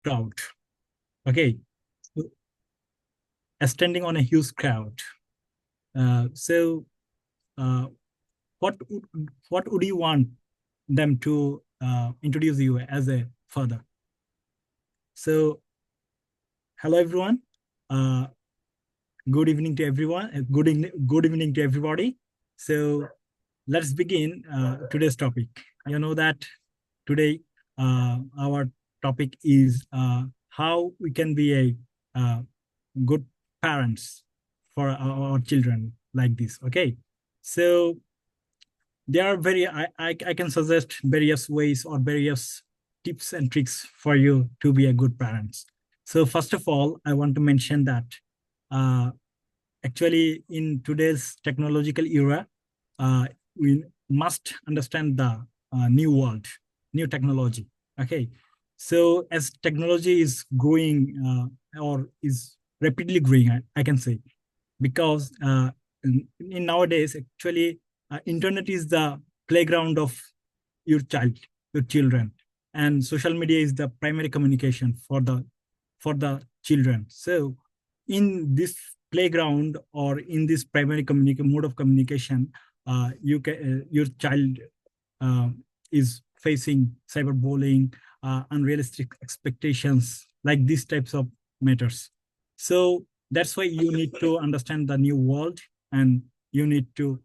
crowd. Okay, so, standing on a huge crowd. So, uh, what would you want them to introduce you as a father? So, hello everyone. Uh, Good evening to everyone. Good evening to everybody. So, let's begin today's topic. You know that today our topic is how we can be a good parents for our children like this. Okay, so there are I can suggest various ways or various tips and tricks for you to be a good parents. So first of all, I want to mention that uh, actually in today's technological era, uh, we must understand the new world, new technology. Okay, so as technology is growing or is rapidly growing, I can say, because in nowadays actually internet is the playground of your child, your children, and social media is the primary communication for the children. So in this playground or in this primary mode of communication, your child uh, is facing cyberbullying, unrealistic expectations, like these types of matters. So that's why you need to understand the new world, and you need to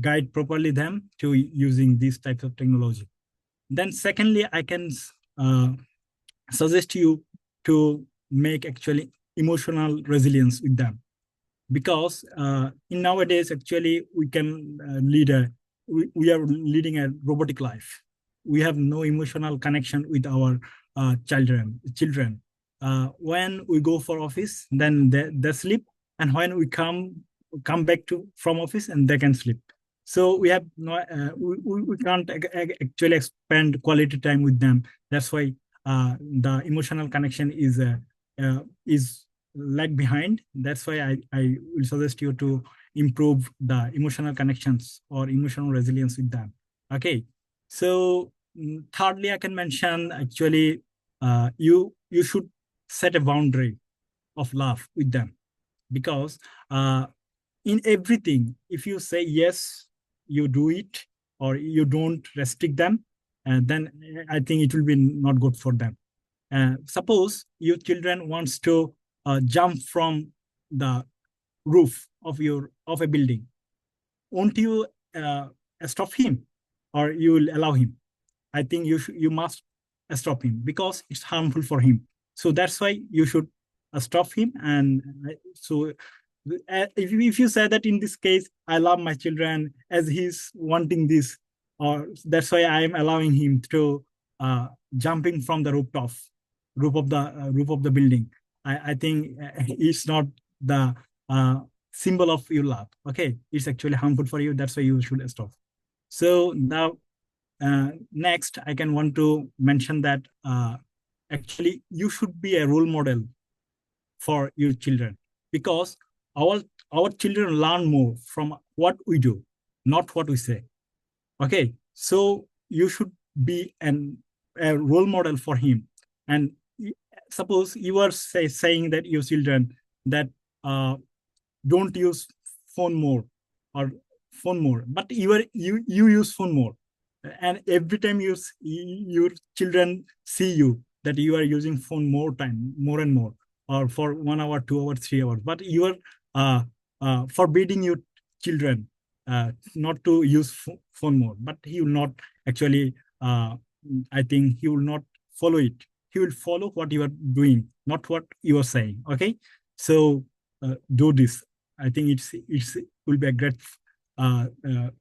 guide properly them to using these types of technology. Then secondly, I can uh, suggest you to make actually emotional resilience with them, because in nowadays actually we can we are leading a robotic life. We have no emotional connection with our children. When we go for office, then they sleep, and when we come back to from office, and they can sleep. So we have no we can't actually spend quality time with them. That's why the emotional connection is lag behind. That's why I will suggest you to improve the emotional connections or emotional resilience with them. Okay. So thirdly, I can mention actually you should set a boundary of love with them, because in everything, if you say yes, you do it, or you don't restrict them, and then I think it will be not good for them. Suppose your children wants to jump from the roof of a building. Won't you uh, stop him, or you will allow him? I think you must stop him, because it's harmful for him. So that's why you should stop him. And so if you say that in this case, I love my children as he's wanting this, or that's why I am allowing him to jumping from the roof of the building. I think it's not the symbol of your love. Okay, it's actually harmful for you. That's why you should stop. So now next, I can want to mention that actually you should be a role model for your children, because our our children learn more from what we do, not what we say. Okay, so you should be a role model for him. And suppose you are saying that your children that uh, don't use phone more, or phone more, but you use phone more, and every time your children see you that you are using phone more time, more and more, or for 1 hour, 2 hours, 3 hours, but you are forbidding your children not to use phone more, but he will not actually I think he will not follow it. He will follow what you are doing, not what you are saying. Okay, so do this. I think it will be a great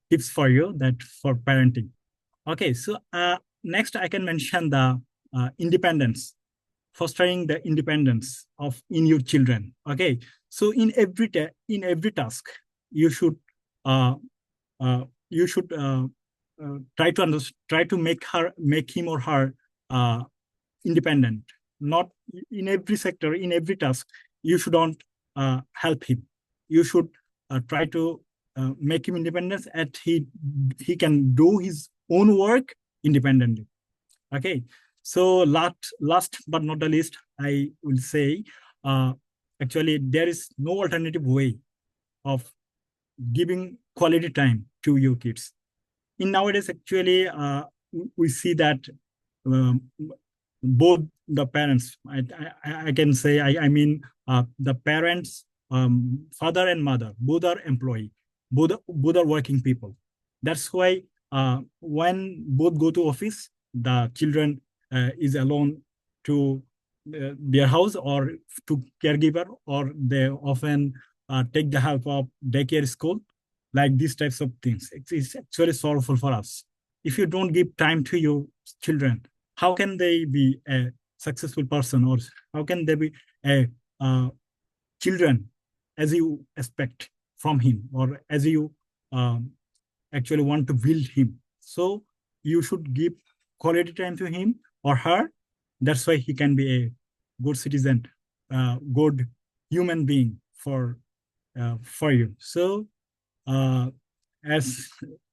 tips for you, that for parenting. Okay, so next I can mention the independence, fostering the independence of in your children. Okay, so in every task, you should uh, you should try to make him or her uh, independent. Not in every sector, in every task, you shouldn't help him. You should try to make him independent, and he can do his own work independently. Okay, So last but not the least, I will say, actually, there is no alternative way of giving quality time to your kids. In nowadays, actually, we see that um, both the parents, I can say, I mean, the parents, father and mother, both are employee, both are working people. That's why when both go to office, the children is alone to their house or to caregiver, or they often take the help of daycare school, like these types of things. It's actually sorrowful for us. If you don't give time to your children, how can they be a successful person, or how can they be a children as you expect from him, or as you um, actually want to build him? So you should give quality time to him or her. That's why he can be a good citizen, good human being for you. So as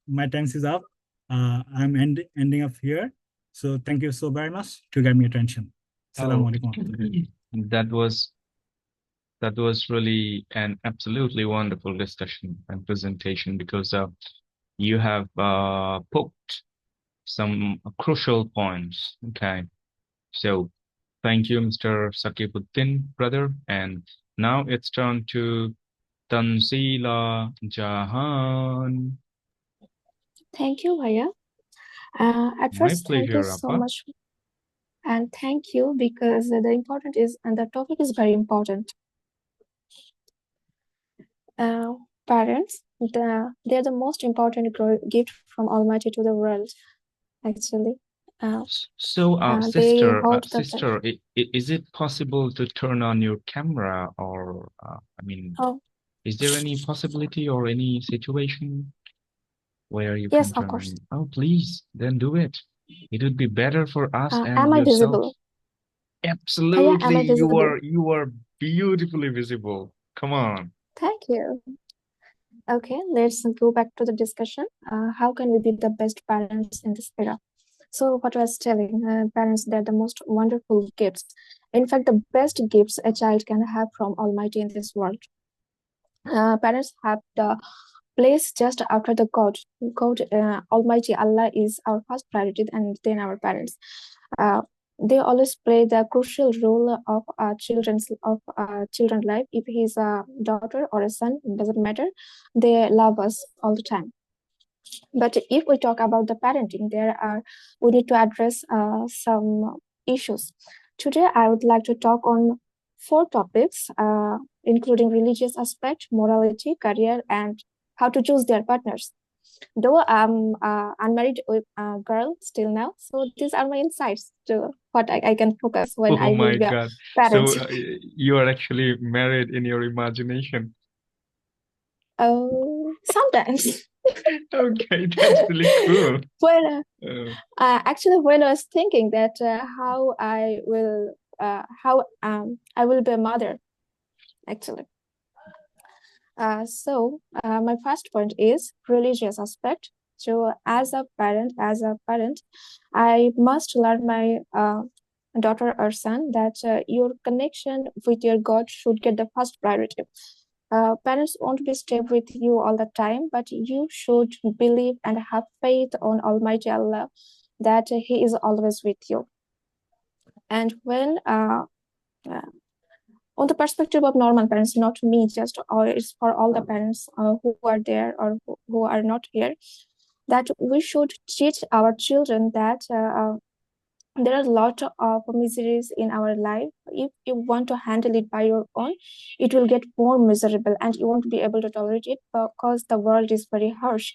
my time is up, I'm ending up here. So thank you so very much to give me attention. Oh, Assalamu alaikum. that was really an absolutely wonderful discussion and presentation, because you have poked some crucial points. Okay, so thank you, Mr. Sakibuddin, brother. And now it's turn to Tansila Jahan. Thank you, Bhaiya. At My first, thank you pleasure, so Appa. much. And thank you because the important is, and the topic is very important. Parents, they're the most important gift from Almighty to the world, actually. So, They hold the sister, is it possible to turn on your camera, or I mean, oh, is there any possibility or any situation where you yes, can of turn course. on? Oh, please, then do it. It would be better for us and Am I yourself. visible? Bhaiya, am Absolutely, I visible? you are beautifully visible. Come on. Thank you. Okay, let's go back to the discussion. How can we be the best parents in this era? So, what I was telling, parents, they're the most wonderful gifts. In fact, the best gifts a child can have from Almighty in this world. Parents have the place just after the God. God, Almighty Allah is our first priority, and then our parents. Uh, they always play the crucial role of children's life. If he's a daughter or a son, it doesn't matter. They love us all the time. But if we talk about the parenting, we need to address some issues. Today, I would like to talk on 4 topics, including religious aspect, morality, career, and how to choose their partners. Though I'm unmarried girl still now, so these are my insights to what I can focus when Oh I will my be a God. parent. So, you are actually married in your imagination. Sometimes. Okay, that's really cool. Well, Uh, actually, when I was thinking that how I will be a mother, actually. My first point is religious aspect. So as a parent, I must learn my daughter or son that your connection with your God should get the first priority. Parents won't be stay with you all the time, but you should believe and have faith on Almighty Allah that He is always with you. And when on the perspective of normal parents, not me, just or it's for all the parents who are there or who are not here, that we should teach our children that there are a lot of miseries in our life. If you want to handle it by your own, it will get more miserable and you won't be able to tolerate it because the world is very harsh.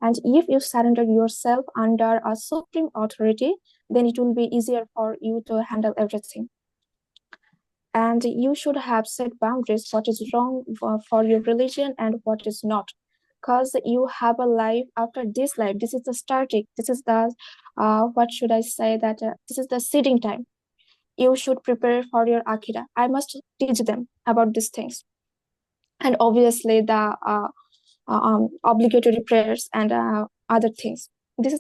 And if you surrender yourself under a supreme authority, then it will be easier for you to handle everything. And you should have set boundaries what is wrong for your religion and what is not, because you have a life after this life. This is the starting, this is the what should I say, that this is the seeding time. You should prepare for your akira. I must teach them about these things, and obviously the obligatory prayers and other things. this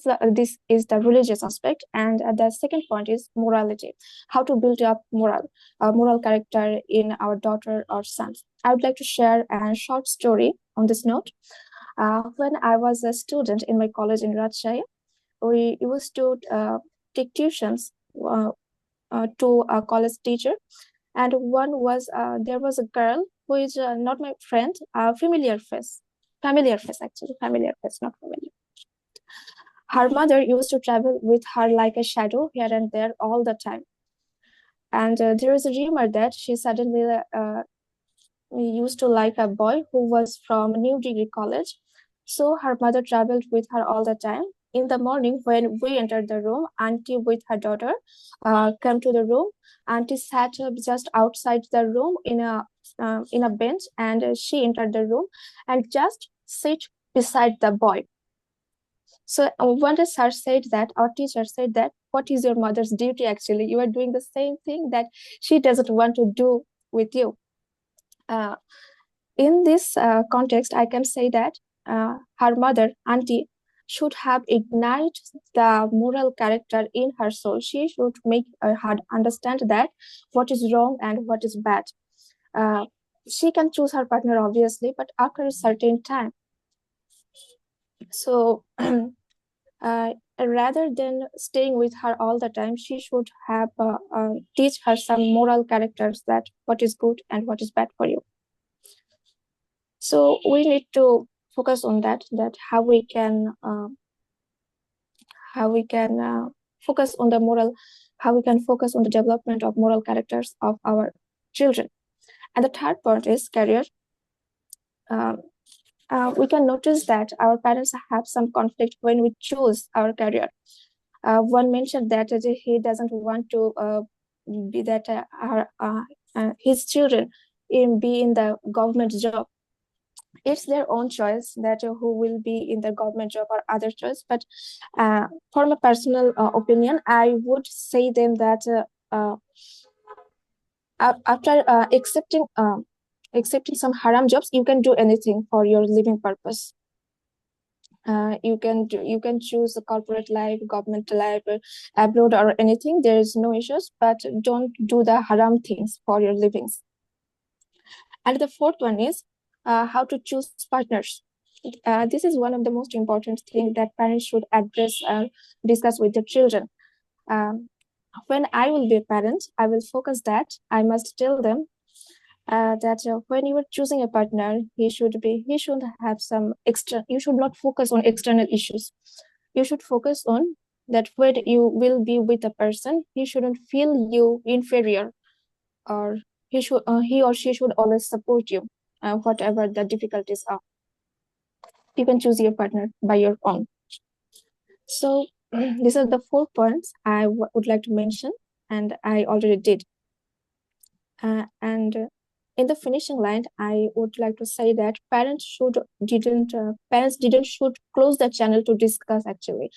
is the religious aspect, and the second point is morality. How to build up moral character in our daughter or sons. I would like to share a short story on this note. When I was a student in my college in Rajshahi, we used to take tuitions to a college teacher, and there was a girl who is not my friend, familiar face actually, familiar face, not familiar. Her mother used to travel with her like a shadow here and there all the time. And there is a rumor that she suddenly used to like a boy who was from New Degree College. So her mother traveled with her all the time. In the morning, when we entered the room, Auntie with her daughter came to the room. Auntie sat up just outside the room in a bench, and she entered the room and just sit beside the boy. So one day sir said that, our teacher said that, what is your mother's duty actually? You are doing the same thing that she doesn't want to do with you. In this context, I can say that her mother, Auntie, should have ignited the moral character in her soul. She should make her understand that what is wrong and what is bad. She can choose her partner, obviously, but after a certain time. So rather than staying with her all the time, she should have teach her some moral characters, that what is good and what is bad for you. So we need to focus on that how we can focus on the moral, how we can focus on the development of moral characters of our children. And the third point is career. We can notice that our parents have some conflict when we choose our career. One mentioned that he doesn't want to be that his children be in the government job. It's their own choice that who will be in the government job or other choice. But for my personal opinion, I would say them that after accepting some haram jobs, you can do anything for your living purpose. You can choose a corporate life, government life, abroad or anything. There is no issues, but don't do the haram things for your livings. And the fourth one is how to choose partners. This is one of the most important things that parents should address and discuss with their children. When I will be a parent, I will focus that I must tell them that when you are choosing a partner, he should have some extra. You should not focus on external issues. You should focus on that when you will be with a person, he shouldn't feel you inferior, or he or she should always support you, whatever the difficulties are. You can choose your partner by your own. So these are the 4 points I would like to mention, and I already did. And in the finishing line, I would like to say that parents didn't should close the channel to discuss. Actually,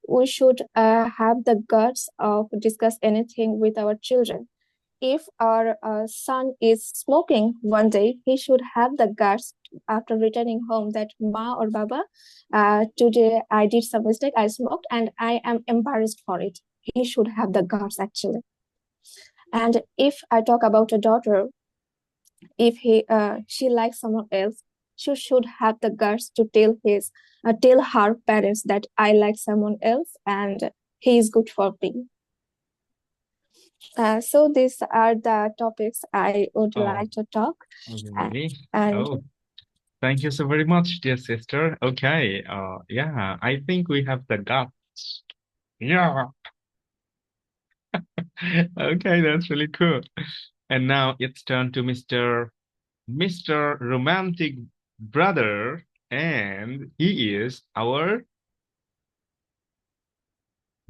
we should have the guts of discuss anything with our children. If our son is smoking one day, he should have the guts after returning home that Ma or Baba, today I did some mistake, I smoked, and I am embarrassed for it. He should have the guts actually. And if I talk about a daughter, if she likes someone else, she should have the guts to tell her parents that I like someone else and he is good for me. So these are the topics I would like to talk. Really? And Thank you so very much, dear sister. Okay. Yeah, I think we have the guts. Yeah. Okay, that's really cool. And now it's turn to Mr. Romantic Brother, and he is our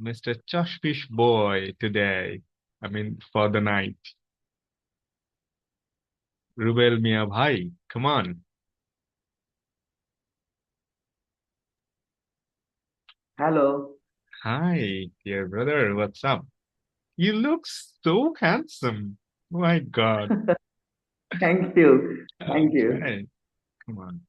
Mr. Chushfish Boy today. I mean, for the night. Rubel Mia Bhai, come on. Hello. Hi, dear brother, what's up? You look so handsome. My God. Thank you. Thank you. Okay, come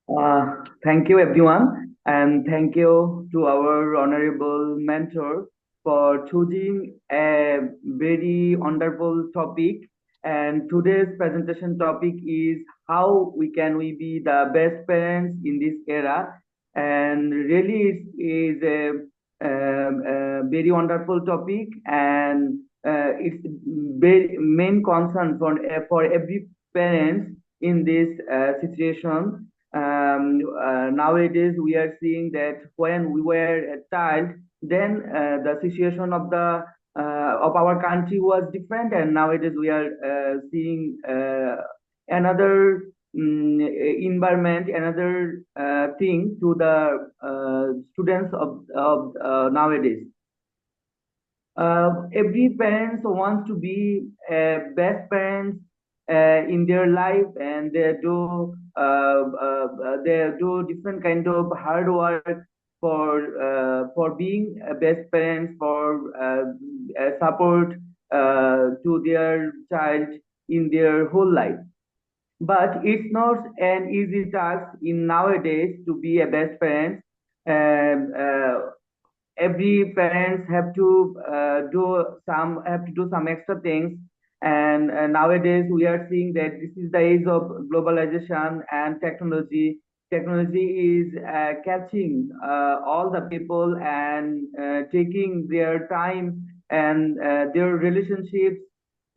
on. Thank you, everyone. And thank you to our honorable mentor for choosing a very wonderful topic. And today's presentation topic is how we be the best parents in this era. And really is a very wonderful topic, and it's very main concern for every parents in this situation. Nowadays we are seeing that when we were a child, then the situation of our country was different, and nowadays we are seeing another environment, another thing to the students of nowadays. Every parents wants to be best parents in their life, and they do different kind of hard work for being a best parents, for support to their child in their whole life. But it's not an easy task in nowadays to be a best parent. Um, uh, every parents have to do some extra things, and nowadays we are seeing that this is the age of globalization and technology is catching all the people and taking their time and their relationships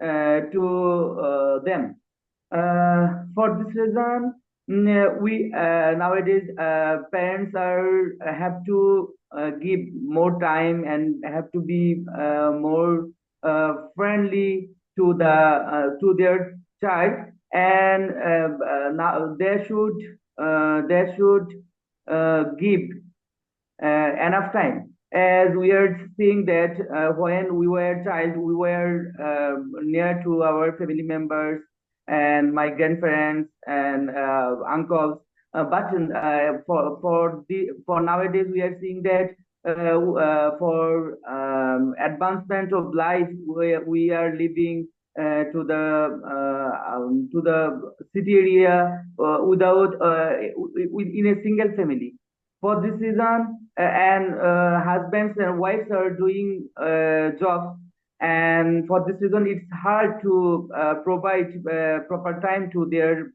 to them. For this reason, we nowadays parents are have to give more time and have to be more friendly to their child, and now they should give enough time, as we are seeing that when we were child we were near to our family members and my grandparents and uncles, but for nowadays we are seeing that for advancement of life we are living to the city area without in a single family. For this reason, and husbands and wives are doing jobs, and for this reason it's hard to provide proper time to their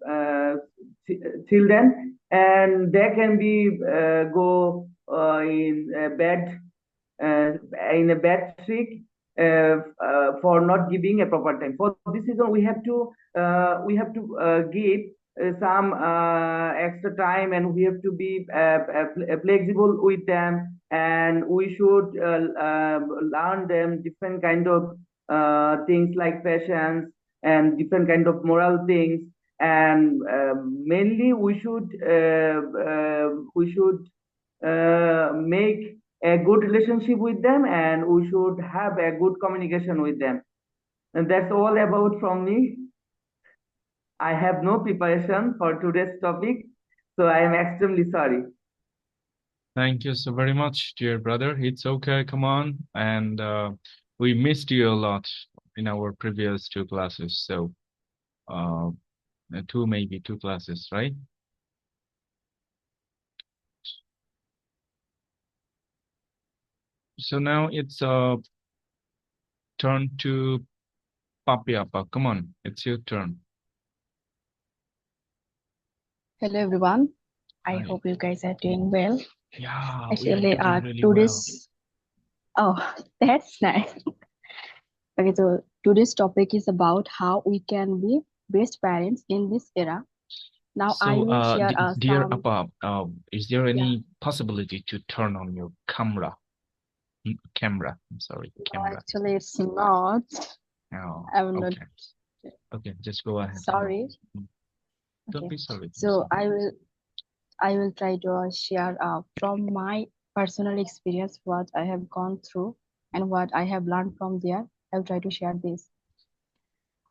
children, and they can be go uh, in a bad trick for not giving a proper time. For this reason, we have to give some extra time, and we have to be flexible with them, and we should learn them different kind of things like passions and different kind of moral things, and mainly we should make a good relationship with them, and we should have a good communication with them. And that's all about from me. I have no preparation for today's topic, so I am extremely sorry. Thank you so very much, dear brother. It's okay, come on. And we missed you a lot in our previous two classes. So maybe two classes, right? So now it's turn to Papiapa. Come on, it's your turn. Hello everyone. I Hi. hope you guys are doing well. Yeah, we are Actually, doing really well. today's oh, that's nice. Okay, so today's topic is about how we can be best parents in this era. Now I So, will share dear some. Appa, is there Yeah. any possibility to turn on your camera? Camera, I'm sorry, No, camera. actually, it's not. Oh, I'm not. okay. Okay, just go ahead. Sorry. Don't Okay. be sorry. So I will try to share from my personal experience what I have gone through and what I have learned from there. I'll try to share this.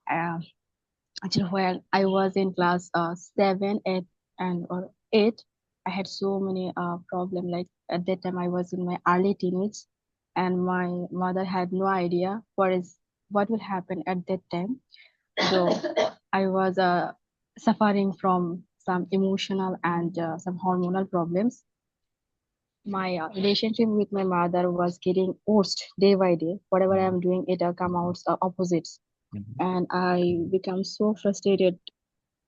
Actually, when I was in class 7, 8, and or 8, I had so many problems. Like at that time, I was in my early teenage, and my mother had no idea what will happen at that time. So I was suffering from some emotional and some hormonal problems. my relationship with my mother was getting worse day by day. Whatever I'm doing, it come out opposites, and I become so frustrated.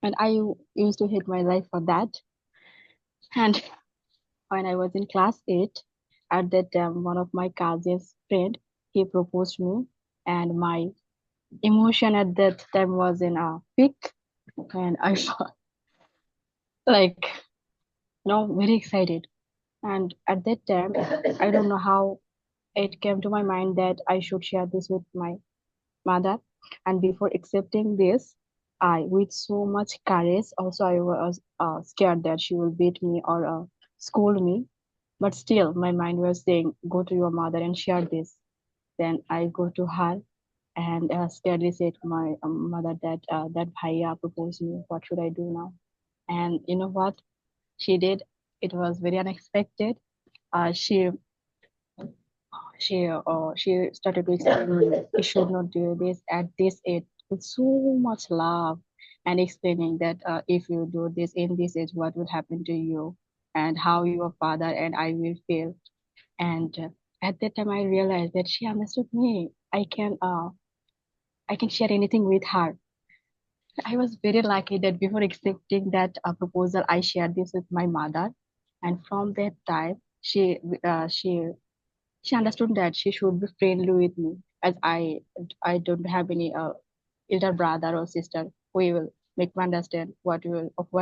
And I used to hate my life for that. And when I was in class 8, at that time, one of my cousin's friend, he proposed me, and my emotion at that time was in a peak, and I felt like, very excited. And at that time, I don't know how it came to my mind that I should share this with my mother. And before accepting this, I, with so much courage, also I was scared that she will beat me or scold me. But still, my mind was saying, go to your mother and share this. Then I go to her and scaredly said to my mother that that bhaiya proposed me. What should I do now? And you know what she did? It was very unexpected. She she started to explain me you should not do this at this age with so much love, and explaining that if you do this in this age, what will happen to you, and how your father and I will feel. And at that time, I realized that she understood me. I can share anything with her. I was very lucky that before accepting that proposal, I shared this with my mother, and from that time, she understood that she should be friendly with me, as I don't have any elder brother or sister who will make me understand what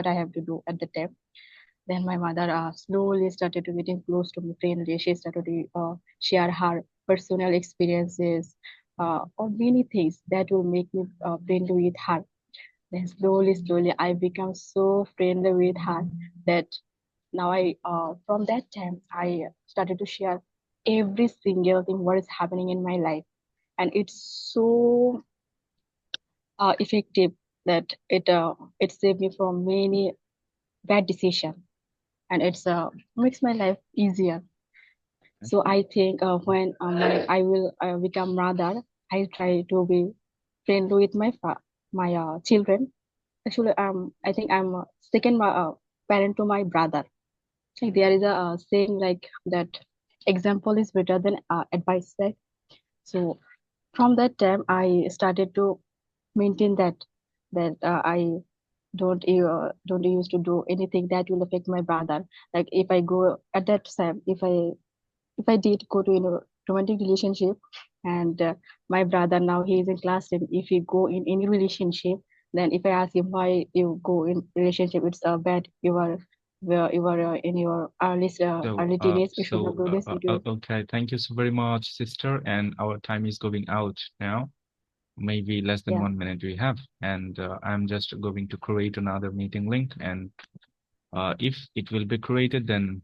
I have to do at the time. Then my mother slowly started to getting close to me friendly. She started to share her personal experiences or many things that will make me friendly with her. Then slowly, I become so friendly with her that now from that time, I started to share every single thing what is happening in my life, and it's so effective that it saved me from many bad decisions, and it's makes my life easier. So I think when I will become mother, I try to be friendly with my children. Actually, I think I'm second parent to my brother. Like there is a saying like that example is better than advice, right? So from that time, I started to maintain that I don't used to do anything that will affect my brother. Like if I go at that time, if I did go to romantic relationship, and my brother now he is in class 10, if he go in any relationship, then if I ask him why you go in relationship, it's bad. You are in your early teenage. You should not do this. Okay, thank you so very much, sister. And our time is going out now. Maybe less than Yeah. 1 minute we have, and I'm just going to create another meeting link, and if it will be created, then